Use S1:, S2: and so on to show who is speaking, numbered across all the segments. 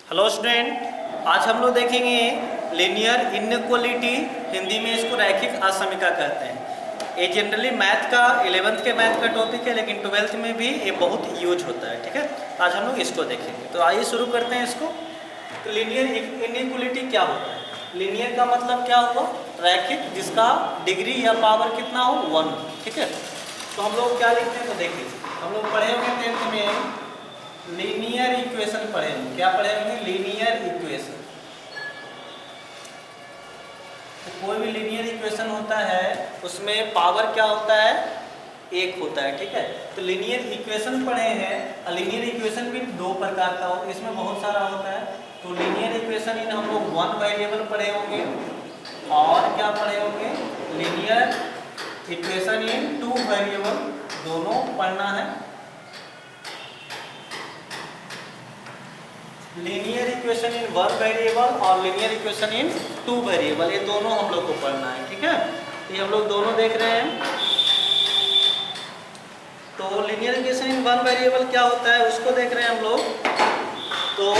S1: Hello student, आज हम लोग देखेंगे लीनियर इनइक्वालिटी। हिंदी में इसको रैखिक असमीका कहते हैं। ये जनरली मैथ का 11th के मैथ का टॉपिक है, लेकिन 12th में भी ये बहुत यूज होता है। ठीक है, आज हम लोग इसको देखेंगे। तो आइए शुरू करते हैं इसको। तो लीनियर इनइक्वालिटी क्या होता है? लीनियर का मतलब क्या हुआ? रैखिक जिसका डिग्री या पावर कितना हो, 1। ठीक है, तो हम लोग क्या लिखते हैं तो देखिए, हम लोग पढ़े होंगे 10th में लीनियर इक्वेशन पढ़े होंगे। क्या पढ़े होंगे? Linear equation. तो कोई भी लीनियर इक्वेशन होता है उसमें पावर क्या होता है? 1 होता है। ठीक है, तो लीनियर इक्वेशन पढ़े हैं। लीनियर इक्वेशन भी 2 प्रकार का हो, इसमें बहुत सारा होता है। तो लीनियर इक्वेशन इन हम लोग 1 वेरिएबल पढ़े होंगे, और क्या पढ़े होंगे? लीनियर इक्वेशन इन 2 वेरिएबल, दोनों पढ़ना है। लीनियर इक्वेशन इन 1 वेरिएबल और लीनियर इक्वेशन इन 2 वेरिएबल, ये दोनों हम लोग को पढ़ना है। ठीक है, ये हम लोग दोनों देख रहे हैं। तो लीनियर इक्वेशन इन 1 वेरिएबल क्या होता है उसको देख रहे हैं हम लोग। तो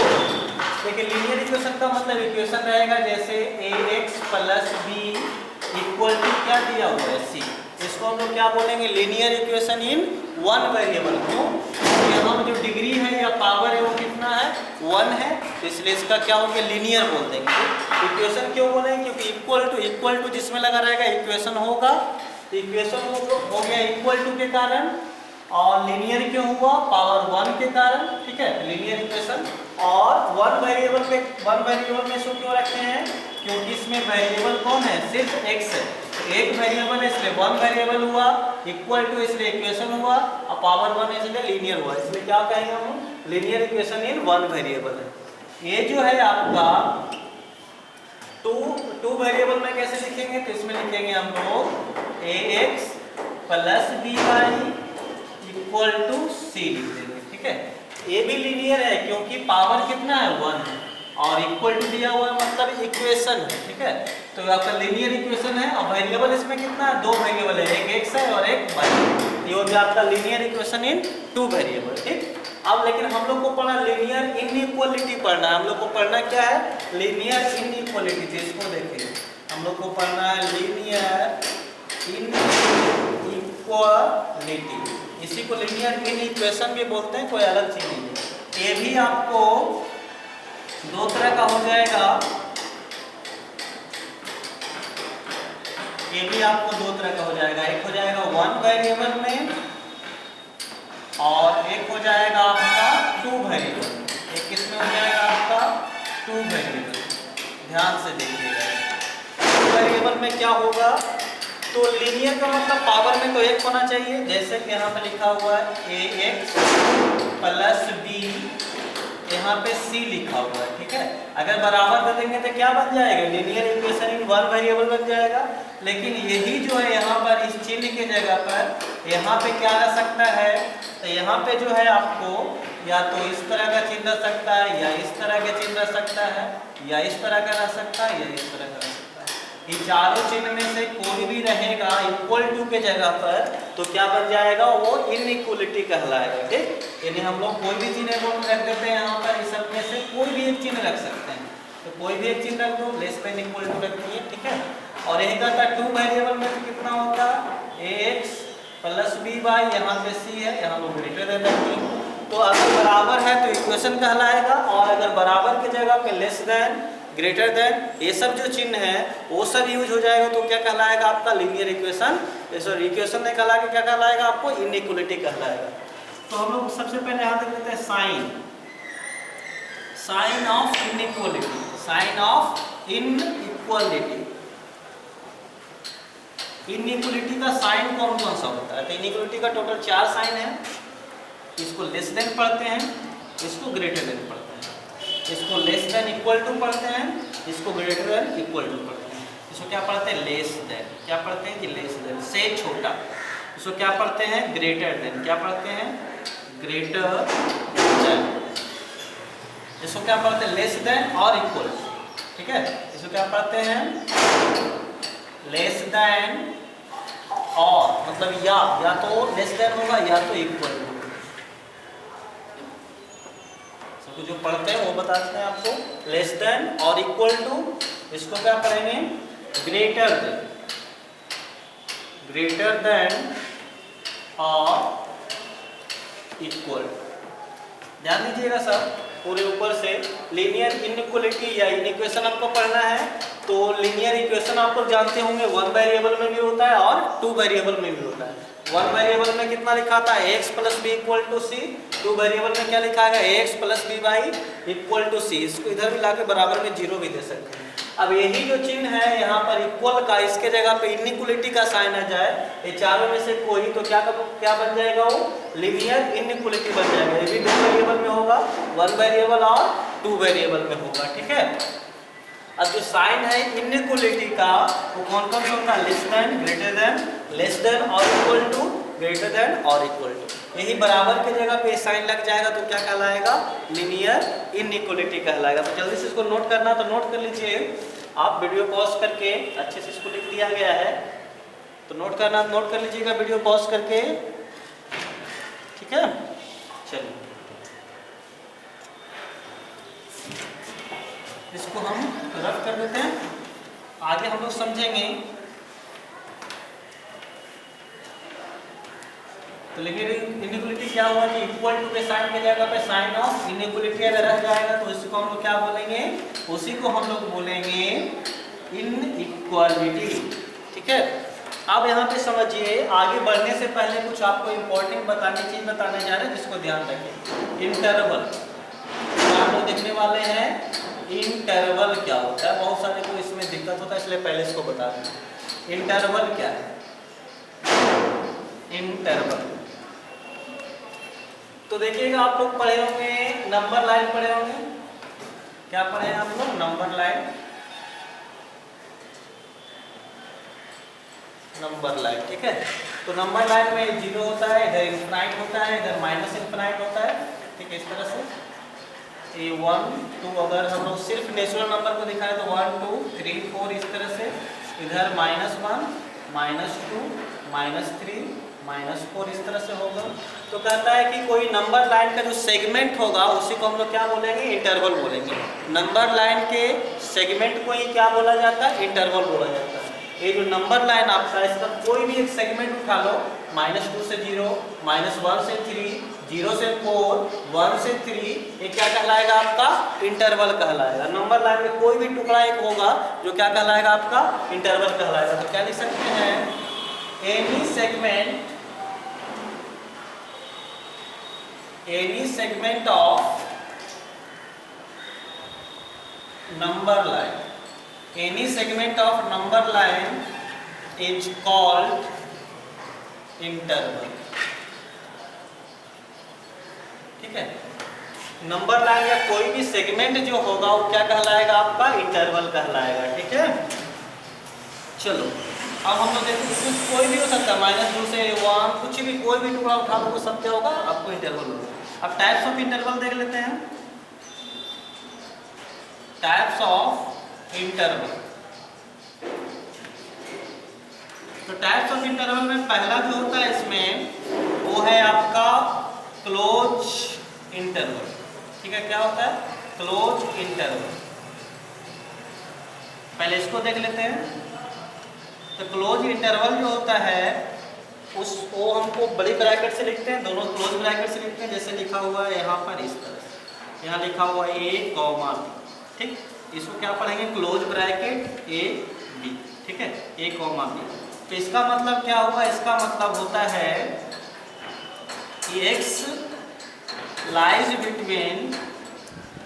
S1: देखिए, लीनियर इक्वेशन का मतलब इक्वेशन रहेगा जैसे ax plus B equal to क्या दिया हुआ है, c। इसको हम लोग क्या बोलेंगे? Linear equation in 1 variable. क्यों? यहाँ में जो डिग्री है या पावर है वो कितना है? 1 है, इसलिए इसका क्या हो गया? लीनियर बोल देंगे। इक्वेशन क्यों बोलेंगे? क्योंकि इक्वल टू जिसमें लगा रहेगा इक्वेशन होगा। तो इक्वेशन हो गया इक्वल टू के कारण, और लीनियर क्यों हुआ? पावर 1 के कारण। ठीक है, लीनियर इक्वेशन। और 1 वेरिएबल में इसको क्यों रखते हैं? क्योंकि इसमें वेरिएबल कौन है? सिर्फ x है। एक वेरिएबल है इसलिए 1 वेरिएबल हुआ, इक्वल टू इसलिए इक्वेशन हुआ, और पावर 1 इसलिए लीनियर हुआ। इसलिए क्या कहेंगे हम? लीनियर इक्वेशन इन 1 वेरिएबल है। ये जो है आपका 2 वेरिएबल में कैसे लिखेंगे? तो इसमें लिखेंगे हम लोग ax plus by equal to c लिख देंगे। ठीक है, ये भी लीनियर है क्योंकि पावर कितना है? 1 है, और इक्वल टू दिया हुआ है मतलब इक्वेशन है। ठीक है, तो आपका लीनियर इक्वेशन है, और वेरिएबल इसमें कितना है? 2 वेरिएबल है, एक x है और एक y। ये हो गया आपका लीनियर इक्वेशन इन 2 वेरिएबल। ठीक, अब लेकिन हम लोग को पढ़ना लीनियर इनइक्वालिटी पढ़ना है। हम लोग को पढ़ना क्या है? Linear inequality. जिसको देखिए, हम लोग को पढ़ना है लीनियर इनइक्वालिटी। इसी को लीनियर इनइक्वेशन भी बोलते हैं, कोई अलग चीज नहीं है। ये भी आपको 2 तरह का हो जाएगा। ये भी आपको 2 तरह का हो जाएगा। एक हो जाएगा 1 वेरिएबल में, और एक हो जाएगा आपका 2 वेरिएबल। एक किसमें हो जाएगा? आपका 2 वेरिएबल। ध्यान से देखिएगा, 2 वेरिएबल में क्या होगा? तो लीनियर का मतलब पावर में तो 1 होना चाहिए, जैसे कि यहाँ पे लिखा हुआ है ax प्लस b, यहाँ पे c लिखा हुआ है। ठीक है, अगर बराबर कर देंगे तो क्या बन जाएगा? लीनियर इक्वेशन इन 1 वेरिएबल बन जाएगा। लेकिन यही जो है यहाँ पर इस चिन्ह के जगह पर यहाँ पे क्या रह सकता है? तो यहाँ पे जो है आपको या तो इस तरह का चिन्ह रह सकता है, या इस तरह का चिन्ह रह सकता है, या इस तरह का रह सकता है, या इस तरह का रह सकता है। ये चारों चिन्ह में से कोई भी रहेगा इक्वल टू के जगह पर, तो क्या बन जाएगा? वो इनइक्वालिटी कहलाएगा। ठीक, यानी हम लोग कोई भी चिन्ह रख देते हैं यहाँ पर, इस सब में से कोई भी एक चिन्ह रख सकते हैं। तो कोई भी एक चिन्ह रख दो, लेस देन इक्वल टू रख दिए। ठीक है, और यही कहता है 2 वेरिएबल में तो कितना होता है? ax प्लस b by, यहाँ पे c है, यहाँ लोग ग्रेटर देन रखते। तो अगर बराबर है तो इक्वेशन कहलाएगा, और अगर बराबर की जगह पे लेस देन, ग्रेटर देन, ये सब जो चिन्ह है वो सब यूज हो जाएगा, तो क्या कहलाएगा? आपका लीनियर इक्वेशन। सॉरी, इक्वेशन नहीं कहला के क्या कहलाएगा? आपको इनइक्वालिटी कहलाएगा। तो हम लोग सबसे पहले यहाँ देख लेते हैं sign of inequality. Sign of inequality, inequality का साइन कौन कौन सा होता है? तो इनइक्वालिटी का टोटल 4 साइन है। इसको लेस देन पढ़ते हैं, इसको ग्रेटर देन पढ़ते हैं, इसको लेस देन इक्वल टू पढ़ते हैं, इसको ग्रेटर देन इक्वल टू पढ़ते हैं। इसको क्या पढ़ते हैं? Less than. क्या पढ़ते हैं कि लेस देन से छोटा। इसको क्या पढ़ते हैं? Greater than. क्या पढ़ते हैं? Greater than. इसको क्या पढ़ते हैं? लेस देन और इक्वल। ठीक है, इसको क्या पढ़ते हैं? लेस देन और, मतलब या तो लेस देन होगा या तो इक्वल होगा। को जो पढ़ते हैं वो बताते हैं आपको। लेस देन और इक्वल टू, इसको क्या पढ़ेंगे? ग्रेटर देन, ग्रेटर देन और इक्वल। ध्यान दीजिएगा सर, पूरे ऊपर से लीनियर इनइक्वालिटी या इनइक्वेशन आपको पढ़ना है। तो लीनियर इक्वेशन आप लोग जानते होंगे, वन वेरिएबल में भी होता है और टू वेरिएबल में भी होता है। वन वेरिएबल में कितना लिखा था? x plus B equal to C. Two variable में क्या लिखा है? x plus B y equal to C. इसको इधर भी लाके बराबर में जीरो भी दे सकते हैं। अब यही जो चिन्ह है यहाँ पर इक्वल का, इसके जगह पे इनइक्वालिटी का साइन आ जाए, ये चारों में से कोई, तो क्या बन जाएगा? वो लीनियर इनइक्वालिटी बन जाएगा। ये भी दो वेरिएबल में होगा, वन वेरिएबल और टू वेरिएबल में होगा, ठीक है। अब जो साइन है इनइक्वालिटी का, वो कौन कौन सा होता है? Less than, greater than, less than और इक्वल टू, ग्रेटर देन और इक्वल टू। यही बराबर के जगह पे साइन लग जाएगा तो क्या कहलाएगा? लीनियर इनइक्वालिटी कहलाएगा। तो जल्दी से इसको नोट करना, तो नोट कर लीजिए आप, वीडियो पॉज करके, अच्छे से इसको लिख दिया गया है तो नोट करना, नोट कर लीजिएगा वीडियो पॉज करके, ठीक है। चलिए इसको हम रफ कर देते हैं, आगे हम लोग समझेंगे। तो लेकिन इनइक्वालिटी क्या हुआ कि इक्वल टू के साइन के जगह पे साइन ऑफ इनइक्वालिटी अगर रह जाएगा तो इसको हम लोग क्या बोलेंगे? उसी को हम लोग बोलेंगे इनइक्वालिटी, ठीक है। अब यहाँ पे समझिए, आगे बढ़ने से पहले कुछ आपको इंपॉर्टेंट चीज बताने जा रहे हैं, जिसको ध्यान रखें। इंटरवल आप लोग देखने वाले हैं। इंटरवल क्या होता है? बहुत सारे को इसमें दिक्कत होता है, इसलिए पहले इसको बता दें। इंटरवल क्या है? इंटरवल तो देखिएगा, आप लोग पढ़े होंगे, नंबर लाइन पढ़े होंगे। क्या पढ़े हैं आप लोग? नंबर लाइन, नंबर लाइन, ठीक है। तो नंबर लाइन में जीरो होता है, इधर इनफिनाइट होता है, इधर माइनस इनफिनाइट होता है, ठीक है। इस तरह से ये 1 2, अगर हम लोग सिर्फ नेचुरल नंबर को दिखाएं तो 1 2 3 4 इस तरह से, इधर -1 -2 -3 -4 इस तरह से होगा। तो कहता है कि कोई नंबर लाइन का जो सेगमेंट होगा उसी को हम लोग क्या बोलेंगे? इंटरवल बोलेंगे। नंबर लाइन के सेगमेंट को ही क्या बोला जाता है? इंटरवल बोला जाता है। ये जो नंबर लाइन आपका, इसका कोई भी एक सेगमेंट उठा लो, -2 से 0, -1 से 3, 0 से 4, 1 से 3, ये क्या कहलाएगा? आपका इंटरवल कहलाएगा। नंबर लाइन में कोई भी टुकड़ा एक होगा जो क्या कहलाएगा? आपका इंटरवल कहलाएगा। तो क्या लिख सकते हैं? Any segment of number line, any segment of number line is called interval, ठीक है। नंबर लाइन या कोई भी सेगमेंट जो होगा वो क्या कहलाएगा? आपका इंटरवल कहलाएगा, ठीक है। चलो अब हम लोग देखते हैं, कोई भी हो सकता है, -2 से 1, कुछ भी, कोई भी टुकड़ा उठा लो, सब क्या होगा? आपको इंटरवल होगा। अब टाइप्स ऑफ इंटरवल देख लेते हैं। टाइप्स ऑफ इंटरवल, तो टाइप्स ऑफ इंटरवल में पहला जो होता है इसमें वो है आपका क्लोज इंटरवल, ठीक है। क्या होता है? Close interval. पहले इसको देख लेते हैं। तो क्लोज इंटरवल जो होता है वो हमको बड़ी ब्रैकेट से लिखते हैं, दोनों क्लोज ब्रैकेट से लिखते हैं। जैसे लिखा हुआ है यहाँ पर इस तरह से, यहाँ लिखा हुआ है A, B, ठीक। इसको क्या पढ़ेंगे? क्लोज ब्रैकेट A B, ठीक है, A, B। तो इसका मतलब क्या हुआ? इसका मतलब होता है कि x लाइज बिटवीन,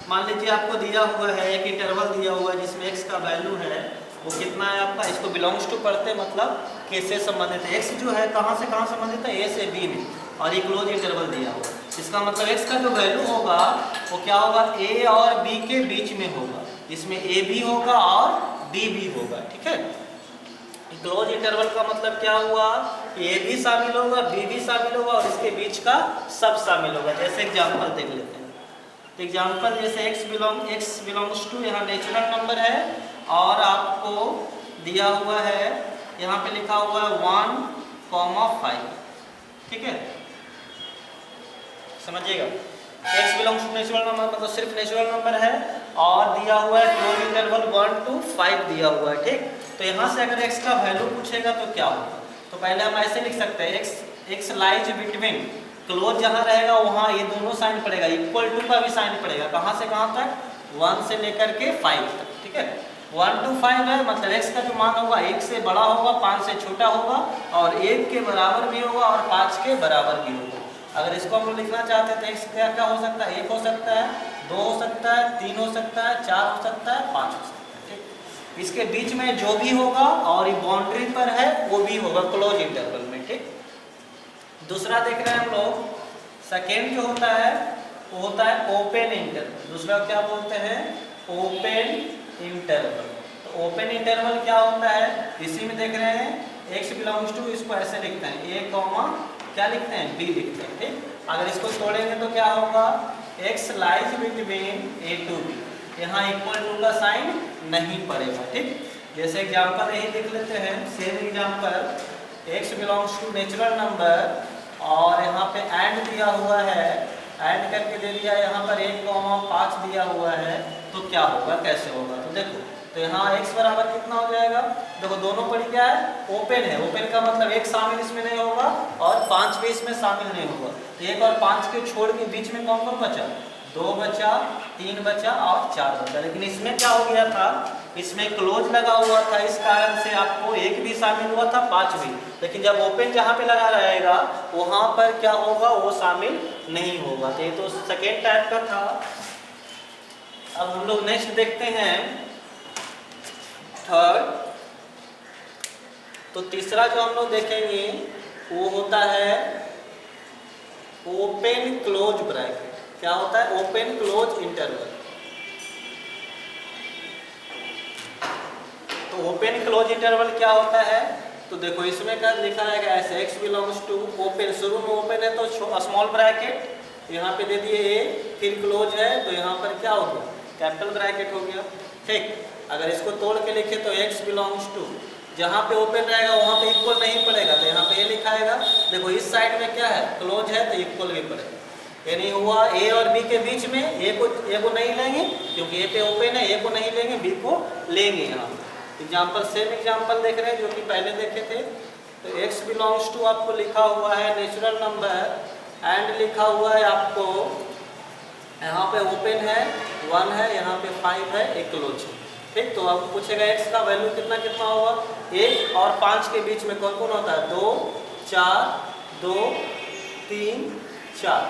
S1: मान लीजिए आपको दिया हुआ है एक इंटरवल दिया हुआ है जिसमें x का वैल्यू है वो कितना है आपका? इसको बिलोंग्स टू पढ़ते मतलब k से संबंधित है। x जो है कहाँ से कहाँ संबंधित है? A से B में, और ये क्लोज इंटरवल दिया हुआ। इसका मतलब x का जो वैल्यू होगा वो क्या होगा? A और B के बीच में होगा। इसमें A भी होगा और B भी होगा, ठीक है। क्लोज इंटरवल का मतलब क्या हुआ? A भी शामिल होगा, B भी शामिल होगा और इसके बीच का सब शामिल होगा। जैसे एग्जांपल देख लेते हैं। तो एग्जांपल जैसे x बिलोंग्स टू, यहाँ नेचुरल नंबर है और आपको दिया हुआ है, यहाँ पे लिखा हुआ है 1, 5, ठीक है, समझिएगा। x belongs to natural number मतलब सिर्फ नेचुरल नंबर है और दिया हुआ है क्लोज इंटरवल 1 to 5 दिया हुआ है, ठीक। तो यहाँ से अगर x का वैल्यू पूछेगा तो क्या होगा, तो पहले हम ऐसे लिख सकते हैं x लाइज बिटवीन, क्लोज जहाँ रहेगा वहाँ ये दोनों साइन पड़ेगा, इक्वल टू का भी साइन पड़ेगा, कहाँ से कहाँ तक, 1 से लेकर के 5 तक, ठीक है। 1 to 5 है मतलब x का जो मान होगा 1 से बड़ा होगा, 5 से छोटा होगा और 1 के बराबर भी होगा और 5 के बराबर भी होगा। अगर इसको हम लोग लिखना चाहते हैं तो x क्या क्या हो सकता है, 1 हो सकता है, 2 हो सकता है, 3 हो सकता है, 4 हो सकता है, 5 हो सकता है, ठीक। इसके बीच में जो भी होगा और ये बाउंड्री पर है वो भी होगा क्लोज इंटरवल में, ठीक। दूसरा देख रहे हैं हम लोग, सेकेंड जो होता है वो होता है ओपन इंटरवल। दूसरा क्या बोलते हैं, ओपन इंटरवल। तो ओपन इंटरवल क्या होता है, इसी में देख रहे हैं x बिलोंग्स टू, इसको ऐसे लिखते हैं a कॉमा क्या लिखते हैं, b लिखते हैं, ठीक। अगर इसको तोड़ेंगे तो क्या होगा, x lies between a to b, यहाँ इक्वल टू का साइन नहीं पड़ेगा, ठीक। जैसे एग्जांपल यही लिख लेते हैं, same example, x belongs to natural number और यहाँ पे एंड दिया हुआ है, एंड करके दे दिया यहाँ पर 1,5 दिया हुआ है, तो क्या होगा, कैसे होगा, तो देखो, तो यहाँ x बराबर कितना हो जाएगा, देखो दोनों पड़ी क्या है, ओपन है, ओपन का मतलब एक शामिल इसमें नहीं होगा और 5 भी इसमें शामिल नहीं होगा, तो 1 और 5 के छोड़ के बीच में कौन कौन बचा, 2 बचा, 3 बचा और 4 बचा। लेकिन इसमें क्या हो गया था, इसमें क्लोज लगा हुआ था, इस कारण से आपको 1 भी शामिल हुआ था, 5 भी, लेकिन जब ओपन जहाँ पे लगा रहेगा वहाँ पर क्या होगा, वो शामिल नहीं होगा। तो ये तो सेकेंड टाइप का था। अब हम लोग नेक्स्ट देखते हैं थर्ड। तो तीसरा जो हम लोग देखेंगे वो होता है ओपन क्लोज ब्रैकेट। क्या होता है, ओपन क्लोज इंटरवल। तो ओपन क्लोज इंटरवल क्या होता है, तो देखो इसमें क्या लिखा रहेगा ऐसे, x बिलोंग्स टू ओपन, शुरू में ओपन है तो स्मॉल ब्रैकेट, यहाँ पे दे दिए a, फिर क्लोज है तो यहाँ पर क्या हो गया, कैपिटल ब्रैकेट हो गया, ठीक। अगर इसको तोड़ के लिखे तो x बिलोंग्स टू, जहाँ पे ओपन रहेगा वहाँ पे इक्वल नहीं पड़ेगा तो यहाँ पे a लिखाएगा। देखो इस साइड में क्या है, क्लोज है तो इक्वल भी पड़ेगा, यानी हुआ a और b के बीच में, a को नहीं लेंगे क्योंकि a पे ओपन है, a को नहीं लेंगे, b को लेंगे। यहाँ एग्जाम्पल, सेम एग्जाम्पल देख रहे हैं जो कि पहले देखे थे। तो x बिलोंग्स टू आपको लिखा हुआ है नेचुरल नंबर एंड लिखा हुआ है आपको, यहाँ पे ओपन है 1 है, यहाँ पे 5 है, एक क्लोज है, ठीक। तो आपको पूछेगा x का वैल्यू कितना कितना होगा, 1 और 5 के बीच में कौन कौन होता है, 2 4 2 3 4,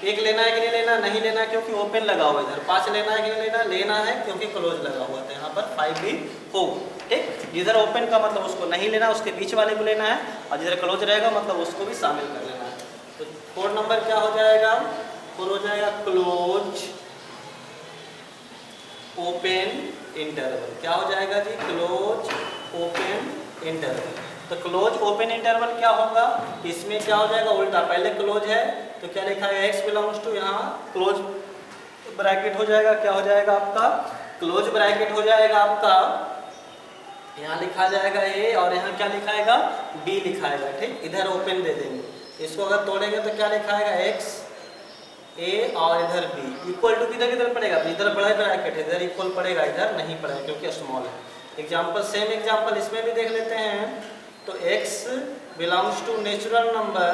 S1: एक लेना है कि नहीं लेना, नहीं लेना क्योंकि ओपन लगा हुआ है इधर, 5 लेना है कि नहीं लेना, लेना है क्योंकि क्लोज लगा हुआ था, यहाँ पर 5 भी हो, ठीक। जिधर ओपन का मतलब उसको नहीं लेना, उसके बीच वाले को लेना है, और जिधर क्लोज रहेगा मतलब उसको भी शामिल कर लेना है। तो 4 नंबर क्या हो जाएगा, 4 हो जाएगा क्लोज ओपन इंटरवल। क्या हो जाएगा जी, क्लोज ओपन इंटरवल। तो क्लोज ओपन इंटरवल क्या होगा, इसमें क्या हो जाएगा उल्टा, पहले क्लोज है तो क्या लिखा है, x बिलोंग्स टू, यहाँ क्लोज ब्रैकेट हो जाएगा, क्या हो जाएगा आपका, क्लोज ब्रैकेट हो जाएगा आपका, यहाँ लिखा जाएगा a और यहाँ क्या लिखाएगा, b लिखाएगा, ठीक। इधर ओपन दे देंगे, इसको अगर तोड़ेंगे तो क्या लिखाएगा, x a और इधर b, इक्वल टू किधर किधर पड़ेगा, इधर बड़ा ब्रैकेट है, इधर इक्वल पड़ेगा, इधर नहीं पड़ेगा क्योंकि स्मॉल है। एग्जाम्पल, सेम एग्जाम्पल इसमें भी देख लेते हैं। तो x belongs to natural number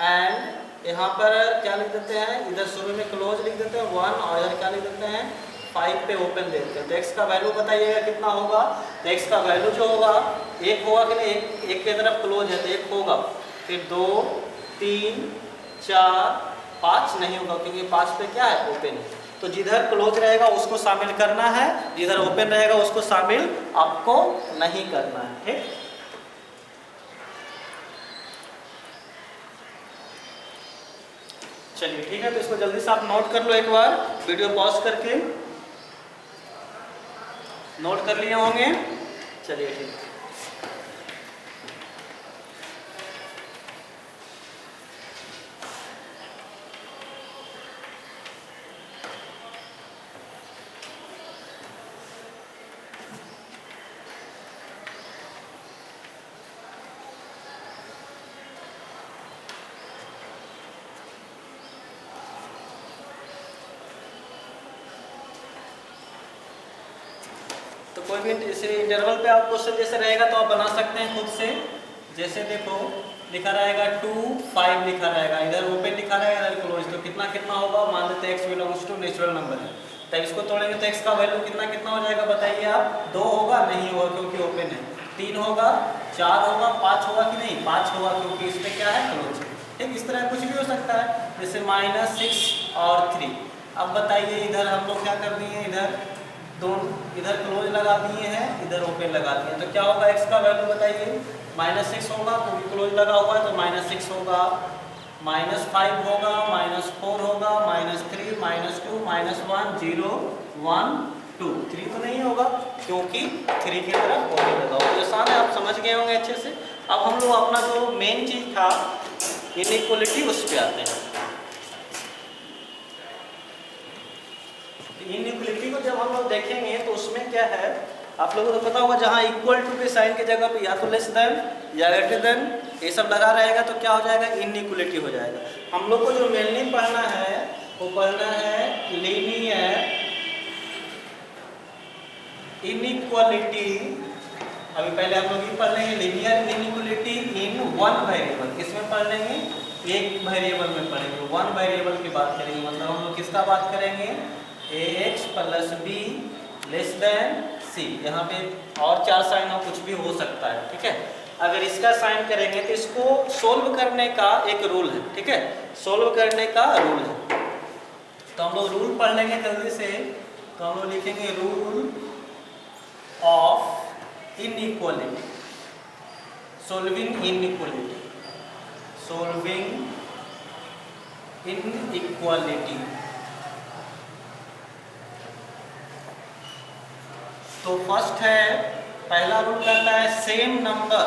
S1: and यहाँ पर क्या लिख देते हैं, इधर शुरू में क्लोज लिख देते हैं 1 और इधर क्या लिख देते हैं, 5 पे ओपन देते हैं। तो x का वैल्यू बताइएगा कितना होगा, तो x का वैल्यू जो होगा 1 होगा कि नहीं, एक के तरफ क्लोज है तो 1 होगा, फिर 2 3 4 5 नहीं होगा क्योंकि 5 पे क्या है, ओपन है। तो जिधर क्लोज रहेगा उसको शामिल करना है, जिधर ओपन रहेगा उसको शामिल आपको नहीं करना है, ठीक। चलिए ठीक है, तो इसको जल्दी से आप नोट कर लो, एक बार वीडियो पॉज करके नोट कर लिए होंगे। चलिए ठीक है। तो कोई भी जैसे इंटरवल पे आप क्वेश्चन जैसे रहेगा तो आप बना सकते हैं खुद से। जैसे देखो लिखा रहेगा 2 5 लिखा रहेगा, इधर ओपन लिखा रहेगा इधर क्लोज, तो कितना कितना होगा, मान लेते हैं x belongs to natural number है, तब इसको तोड़ेंगे तो x का वैल्यू कितना कितना हो जाएगा बताइए आप। 2 होगा, नहीं होगा क्योंकि ओपन है, 3 होगा, 4 होगा, 5 होगा कि नहीं, 5 होगा क्योंकि इसमें क्या है, क्लोज। ठीक, इस तरह कुछ भी हो सकता है, जैसे -6 और 3। अब बताइए इधर हम लोग क्या कर दिए, इधर दोनों, इधर क्लोज लगा दिए हैं, इधर ओपन लगा दिए हैं, तो क्या होगा x का वैल्यू बताइए, -6 होगा क्योंकि क्लोज लगा हुआ है तो -6 होगा, -5 होगा, -4 होगा, -3, -2, -1, 0, 1, 2, 3 तो नहीं होगा क्योंकि 3 की तरफ ओपन लगा हुआ है। आसान है, आप समझ गए होंगे अच्छे से। अब हम लोग अपना जो मेन चीज था इनइक्वालिटी उस पर आते हैं। इनइक्वालिटी को जब हम लोग देखेंगे तो उसमें क्या है, आप लोगों को पता होगा जहाँ इक्वल टू के साइन के जगह पे या तो लेस देन या ग्रेटर देन ये सब लगा रहेगा तो क्या हो जाएगा, इनइक्वालिटी हो जाएगा। हम लोग को जो मेनली पढ़ना है वो पढ़ना है लीनियर इनइक्वालिटी। अभी पहले हम लोग ये पढ़ लेंगे linear inequality in one variable, किसमें पढ़ लेंगे, एक वेरिएबल में पढ़ेंगे, वन वेरिएबल की बात करेंगे, मतलब हम लोग किसका बात करेंगे, ax + b less than c। यहाँ पे और 4 साइन और कुछ भी हो सकता है, ठीक है। अगर इसका साइन करेंगे तो इसको सोल्व करने का एक रूल है, ठीक है, सोल्व करने का रूल है। तो हम लोग रूल पढ़ लेंगे जल्दी से, तो हम लोग लिखेंगे rule of inequality, solving inequality, solving inequality. तो फर्स्ट है, पहला रूल कहता है same number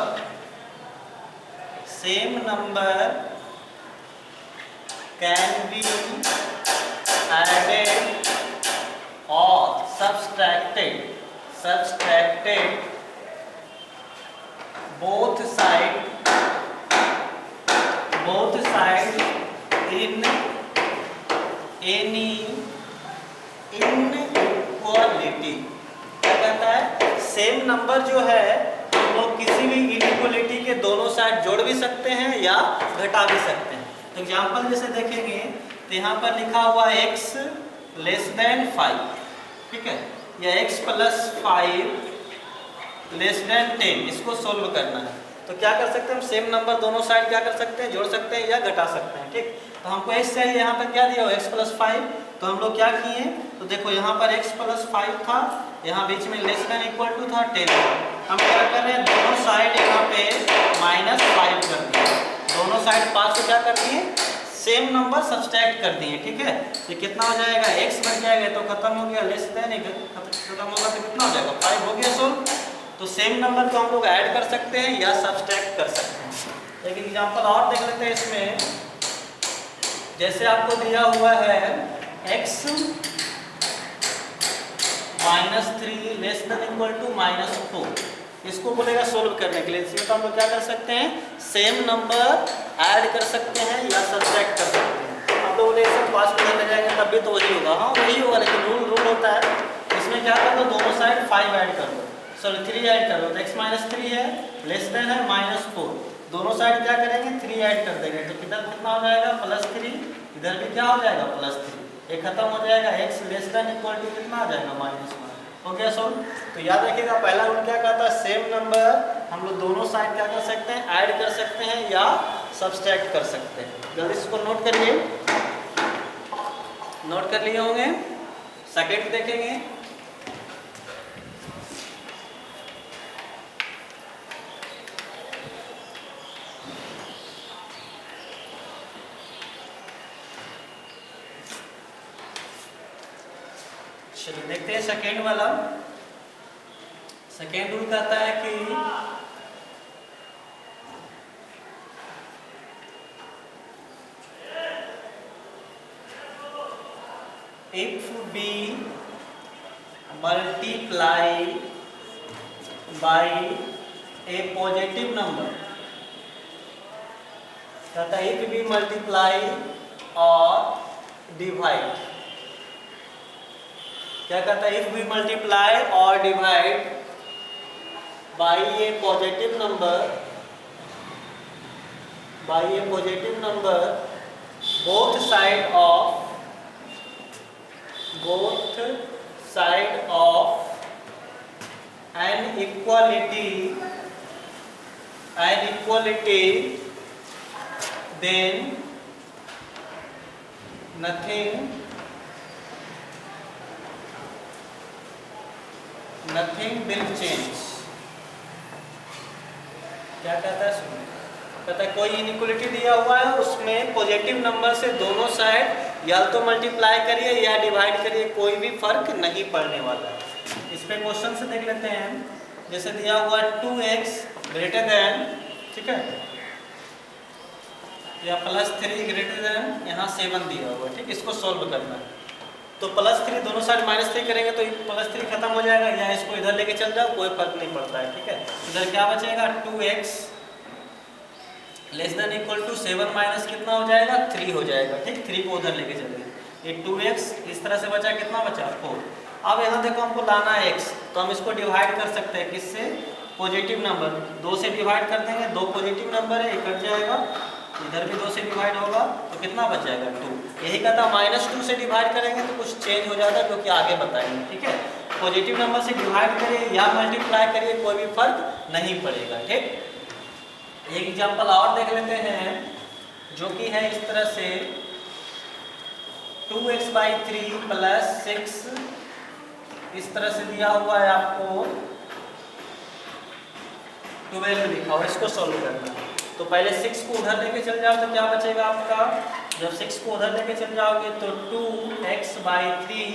S1: can be added और subtracted both side in any inequality. क्या कहता है, सेम नंबर जो है हम लोग किसी भी इनइक्वालिटी के दोनों साइड जोड़ भी सकते हैं या घटा भी सकते हैं। एग्जाम्पल जैसे देखेंगे तो यहाँ पर लिखा हुआ x लेस देन 5, ठीक है, या x + 5 लेस देन 10, इसको सोल्व करना है। तो क्या कर सकते हैं हम, सेम नंबर दोनों साइड क्या कर सकते हैं, जोड़ सकते हैं या घटा सकते हैं, ठीक। तो हमको x चाहिए, यहाँ पर क्या दिया हो, x + 5, तो हम लोग क्या किए, तो देखो यहाँ पर x + 5 था, यहाँ बीच में लेस देन इक्वल टू था 10, हम क्या कर रहे हैं, दोनों साइड यहाँ पे -5 कर दिए, दोनों साइड 5 को क्या कर दिए, सेम नंबर सब्सट्रैक्ट कर दिए, ठीक है। तो कितना हो जाएगा, x बच जाएगा, तो खत्म हो गया, लेस देन खत्म होगा तो कितना हो जाएगा, 5 हो गया सोल्व। तो सेम नंबर को हम लोग ऐड कर सकते हैं या सब्सट्रैक्ट कर सकते हैं। एक एग्जांपल और देख लेते हैं इसमें, जैसे आपको दिया हुआ है x -3 less than equal to -4, इसको बोलेगा सोल्व करने के लिए। इसमें तो हम लोग क्या कर सकते हैं, सेम नंबर ऐड कर सकते हैं या सब्ट्रैक्ट कर सकते हैं। आप लोग सब पास में ले जाएंगे तब भी तो वही होगा, हाँ वही होगा, लेकिन रूल होता है इसमें क्या कर दो, दोनों साइड 5 ऐड कर दो, सॉरी 3 ऐड कर दो, तो x -3 है, लेस देन है -4, दोनों साइड क्या करेंगे, 3 ऐड कर देंगे, तो कितना हो जाएगा, +3, इधर भी क्या हो जाएगा, +3, ये खत्म हो जाएगा, x less than equal to कितना आ जाएगा, -1, हो गया सोल्व। तो याद रखिएगा पहला रूल क्या कहता है, सेम नंबर हम लोग दोनों साइड क्या कर सकते हैं, ऐड कर सकते हैं या सब्सट्रैक्ट कर सकते हैं। जल्दी इसको नोट करिए, नोट कर लिए होंगे। सेकंड देखेंगे, चलिए देखते हैं सेकेंड वाला। सेकेंड रूल कहता है कि if b multiply by a positive number, कहता है if b multiply और divide, क्या कहता है, इफ वी मल्टीप्लाई और divide by A positive number both side of an equality, then nothing will change. क्या कहता है, सुनिए, कहता है कोई इनइक्वालिटी दिया हुआ है, उसमें पॉजिटिव नंबर से दोनों साइड या तो मल्टीप्लाई करिए या डिवाइड करिए, कोई भी फर्क नहीं पड़ने वाला है। इस पे क्वेश्चन से देख लेते हैं। जैसे दिया हुआ है 2x ग्रेटर देन, ठीक है, या +3 ग्रेटर देन यहाँ 7 दिया हुआ है, ठीक, इसको सॉल्व करना है। तो +3 दोनों साइड -3 करेंगे तो +3 खत्म हो जाएगा, या इसको इधर लेके चल जाओ, कोई फर्क नहीं पड़ता है, ठीक है। इधर क्या बचेगा, 2x ≤ 7 माइनस कितना हो जाएगा, 3 हो जाएगा, ठीक, 3 को उधर लेके चलेंगे। ये 2x इस तरह से बचा, कितना बचा, 4। अब यहाँ देखो हमको लाना है x, तो हम इसको डिवाइड कर सकते हैं किससे, पॉजिटिव नंबर 2 से डिवाइड कर देंगे, 2 पॉजिटिव नंबर है, ये कट जाएगा, इधर भी 2 से डिवाइड होगा तो कितना बच जाएगा, 2। यही कहता -2 से डिवाइड करेंगे तो कुछ चेंज हो जाता है, जो कि आगे बताएंगे, ठीक है। पॉजिटिव नंबर से डिवाइड करिए या मल्टीप्लाई करिए, कोई भी फर्क नहीं पड़ेगा, ठीक। एक एग्जांपल और देख लेते हैं, जो कि है इस तरह से 2x/3 + 6, इस तरह से दिया हुआ है आपको, 12 लिखा हुआ, इसको सॉल्व करना है। तो पहले 6 को उधर लेके चल जाओ तो क्या बचेगा आपका, जब 6 को उधर लेके चल जाओगे तो 2x/3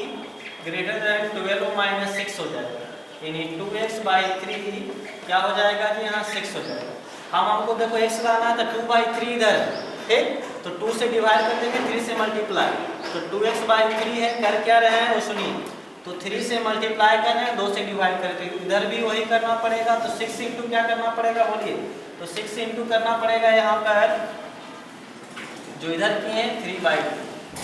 S1: ग्रेटर देन 12 - 6 हो जाएगा, यानी 2x/3 क्या हो जाएगा जी, यहाँ 6 हो जाएगा। हमको देखो x लाना है तो 2/3 इधर, ठीक, तो 2 से डिवाइड कर देंगे, 3 से मल्टीप्लाई, तो 2x/3 है, कर क्या रहे हैं वो सुनिए, तो 3 से मल्टीप्लाई कर रहे हैं, 2 से डिवाइड करके, इधर भी वही करना पड़ेगा, तो 6 × क्या करना पड़ेगा, बोलिए, तो 6 × करना पड़ेगा यहाँ पर, जो इधर किए हैं 3/2,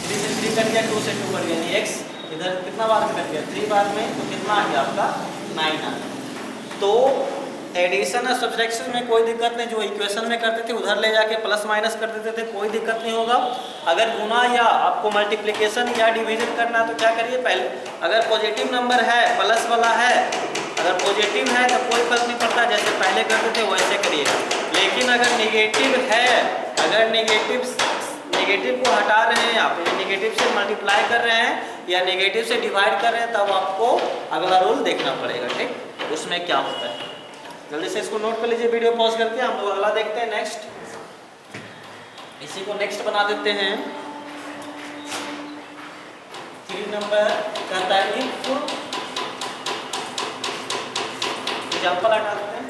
S1: 3 से 3 कट गया, 2 से 2 कट गया, x इधर कितना बार में कट गया, 3 बार में, तो कितना आ गया आपका 9 आ गया। तो एडिशन और सब्ट्रैक्शन में कोई दिक्कत नहीं, जो इक्वेशन में करते थे उधर ले जाके प्लस माइनस कर देते थे, कोई दिक्कत नहीं होगा। अगर गुना या आपको मल्टीप्लिकेशन या डिवीजन करना है तो क्या करिए, पहले अगर पॉजिटिव नंबर है, प्लस वाला है, अगर पॉजिटिव है तो कोई फर्क नहीं पड़ता, जैसे पहले करते थे वैसे करिएगा। लेकिन अगर नेगेटिव है, अगर नेगेटिव को हटा रहे हैं आप, नेगेटिव से मल्टीप्लाई कर रहे हैं या नेगेटिव से डिवाइड कर रहे हैं, तब आपको अगला रूल देखना पड़ेगा, ठीक, उसमें क्या होता है। जल्दी से इसको नोट कर लीजिए, वीडियो पॉज करके हम लोग अगला देखते हैं, नेक्स्ट, इसी को नेक्स्ट बना देते हैं। 3 नंबर कहता है इफ, एग्जाम्पल हटा देते हैं,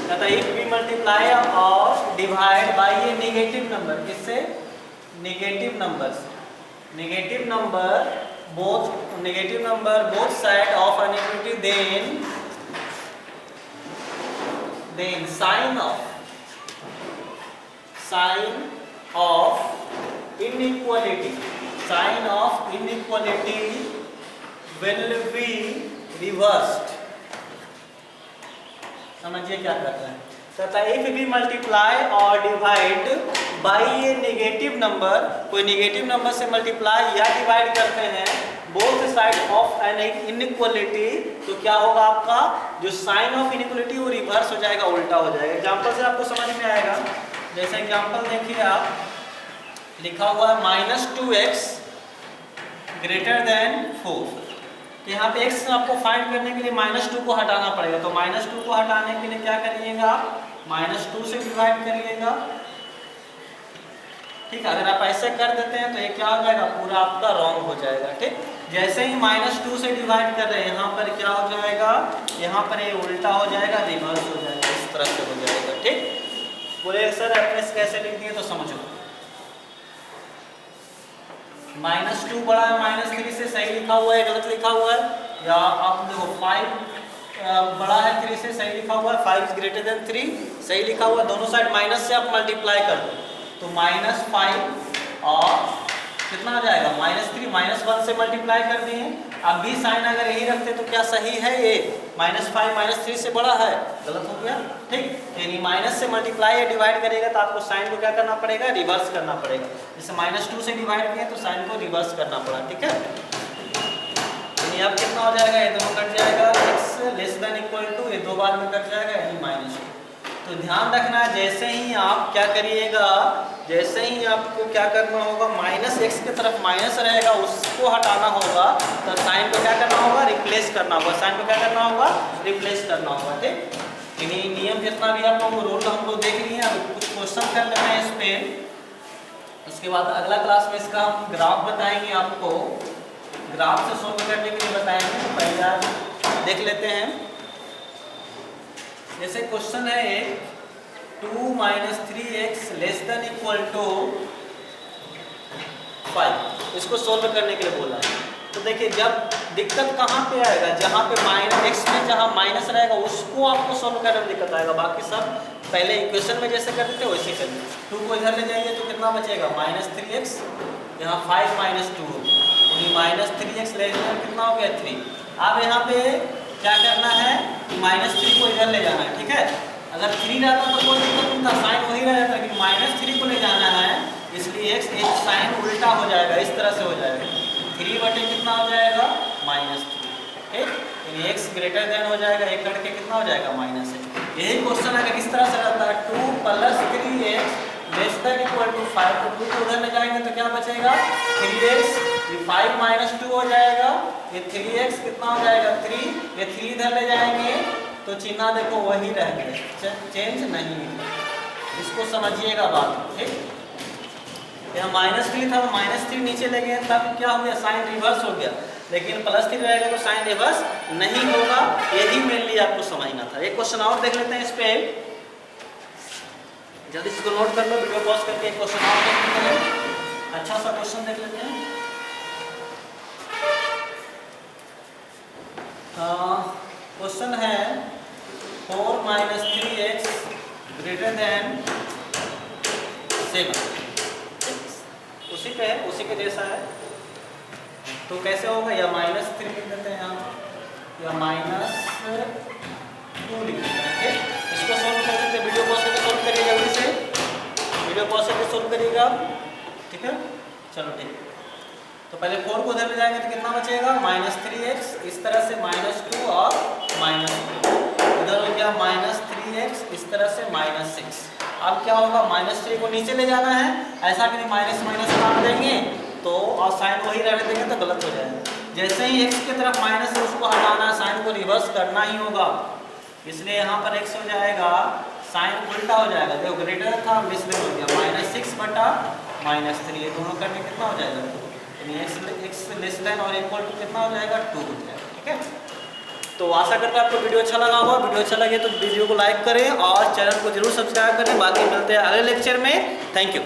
S1: कहता है इफ वी मल्टीप्लाई और divide by a negative number, किससे, negative numbers, negative number both side of an equality, then sign of inequality will be reversed। समझिए क्या करता है, कहता है इफ वी मल्टीप्लाई और divide by a negative number, कोई नेगेटिव नंबर से मल्टीप्लाई या डिवाइड करते हैं both side of an inequality, तो क्या होगा आपका जो साइन ऑफ इनइक्वालिटी वो रिवर्स हो जाएगा, उल्टा हो जाएगा। एग्जांपल से आपको समझ में आएगा, जैसे एग्जांपल देखिए आप, लिखा हुआ है -2x ग्रेटर देन 4, तो यहाँ पे x आपको फाइंड करने के लिए -2 को हटाना पड़ेगा, तो -2 को हटाने के लिए क्या करिएगा, -2 से डिवाइड करिएगा, ठीक। अगर आप ऐसे कर देते हैं तो ये क्या हो जाएगा, पूरा आपका रॉन्ग हो जाएगा, ठीक। जैसे ही -2 से डिवाइड कर रहे हैं, यहाँ पर क्या हो जाएगा, यहाँ पर ये उल्टा हो जाएगा, रिवर्स हो जाएगा, इस तरह से हो जाएगा, ठीक। बोले सर रेफरेंस कैसे लिख दिए, तो समझो, -2 बड़ा है -3 से, सही लिखा हुआ है गलत लिखा हुआ है, या आप देखो 5 बड़ा है 3 से, सही लिखा हुआ है। 5 ग्रेटर देन 3 सही लिखा हुआ है। दोनों साइड माइनस से आप मल्टीप्लाई कर दो तो -5 और कितना हो जाएगा -3 -1 से मल्टीप्लाई कर दिए। अब भी साइन अगर यही रखते तो क्या सही है ये? -5 -3 से बड़ा है, गलत हो गया। ठीक, यानी माइनस से मल्टीप्लाई या डिवाइड करेगा तो आपको साइन को क्या करना पड़ेगा? रिवर्स करना पड़ेगा। जैसे -2 से डिवाइड किया तो साइन को रिवर्स करना पड़ा। ठीक है, यानी अब कितना हो जाएगा? ये दोनों कट जाएगा, x less than equal to, ये दो बार में कट जाएगा यानी -2। तो ध्यान रखना जैसे ही आप क्या करिएगा, जैसे ही आपको क्या करना होगा, -x की तरफ माइनस रहेगा उसको हटाना होगा तो साइन को क्या करना होगा? रिप्लेस करना होगा। साइन को क्या करना होगा? रिप्लेस करना होगा। ठीक, यानी नियम जितना भी आप लोगों को रूल हम लोग देख लिए। अब कुछ क्वेश्चन कर लेते हैं इस पे, उसके बाद अगला क्लास में इसका हम ग्राफ बताएंगे आपको, ग्राफ से सोल्व करने के लिए बताएंगे। पहले आप देख लेते हैं। जैसे क्वेश्चन है एक 2 - 3x less than equal to 5, इसको सोल्व करने के लिए बोला है। तो देखिए जब दिक्कत कहाँ पे आएगा, जहाँ पे x में जहाँ माइनस रहेगा उसको आपको सोल्व करने में दिक्कत आएगा। बाकी सब पहले इक्वेशन में जैसे करते थे वैसे करिए। 2 को इधर ले जाइए तो कितना बचेगा? -3x, यहाँ 5 - 2 यानी -3x ले जाना कितना हो गया? 3। अब यहाँ पे क्या करना है? -3 को इधर ले जाना है। ठीक है, अगर 3 रहता तो कोई दिक्कत नहीं था, साइन वही रह जाता, लेकिन -3 को ले जाना है इसलिए x साइन उल्टा हो जाएगा, इस तरह से हो जाएगा। 3 बटे कितना हो जाएगा? -3। ठीक, यानी x ग्रेटर देन हो जाएगा, एक करके कितना हो जाएगा? -1। यही क्वेश्चन अगर इस तरह से रहता है 2 + 3x less than equal to 5, तो 2 को उधर ले जाएंगे तो क्या बचेगा? 3x, ये 5 - 2 हो जाएगा, ये 3x कितना हो जाएगा? 3, ये 3 इधर ले जाएंगे तो चिन्ह देखो वही रह गया, चेंज नहीं है। इसको समझिएगा बात। ठीक, यहाँ -3 था तो -3 नीचे ले गए तब क्या हो गया? साइन रिवर्स हो गया, लेकिन +3 रहेगा तो साइन रिवर्स नहीं होगा। यही मेनली आपको समझना था। एक क्वेश्चन और देख लेते हैं इस पे, जल्दी इसको नोट कर लो, वीडियो पॉज करके एक क्वेश्चन और देख लेते हैं। अच्छा सा क्वेश्चन देख लेते हैं। क्वेश्चन है 4 - 3x ग्रेटर देन 7। उसी पे है, उसी के जैसा है। तो कैसे होगा? या -3 लिख देते हैं यहाँ, या -2 लिख देते हैं। ठीक, इसको सोल्व कर सकते हैं। वीडियो पॉज करके सोल्व करिए, जल्दी से वीडियो पॉज करके सोल्व करिएगा। ठीक है, चलो ठीक। तो पहले 4 को उधर ले जाएंगे तो कितना बचेगा? -3x, इस तरह से -2 और -2, इधर हो गया -3x, इस तरह से -6। अब क्या होगा? -3 को नीचे ले जाना है, ऐसा कि माइनस काट देंगे तो और साइन वही रहने देंगे तो गलत हो जाएगा। जैसे ही x की तरफ माइनस है उसको हटाना है, साइन को रिवर्स करना ही होगा, इसलिए यहाँ पर x हो जाएगा, साइन उल्टा हो जाएगा। देखो ग्रेटर था, मिस हो गया, -6 बटा -3, ये दोनों करके कितना हो जाएगा? यानी x लेस देन और इक्वल टू कितना हो जाएगा? 2 हो जाएगा। ठीक है, तो आशा करता है आपको वीडियो अच्छा लगा होगा। वीडियो अच्छा लगे तो वीडियो को लाइक करें और चैनल को जरूर सब्सक्राइब करें। बाकी मिलते हैं अगले लेक्चर में। Thank you.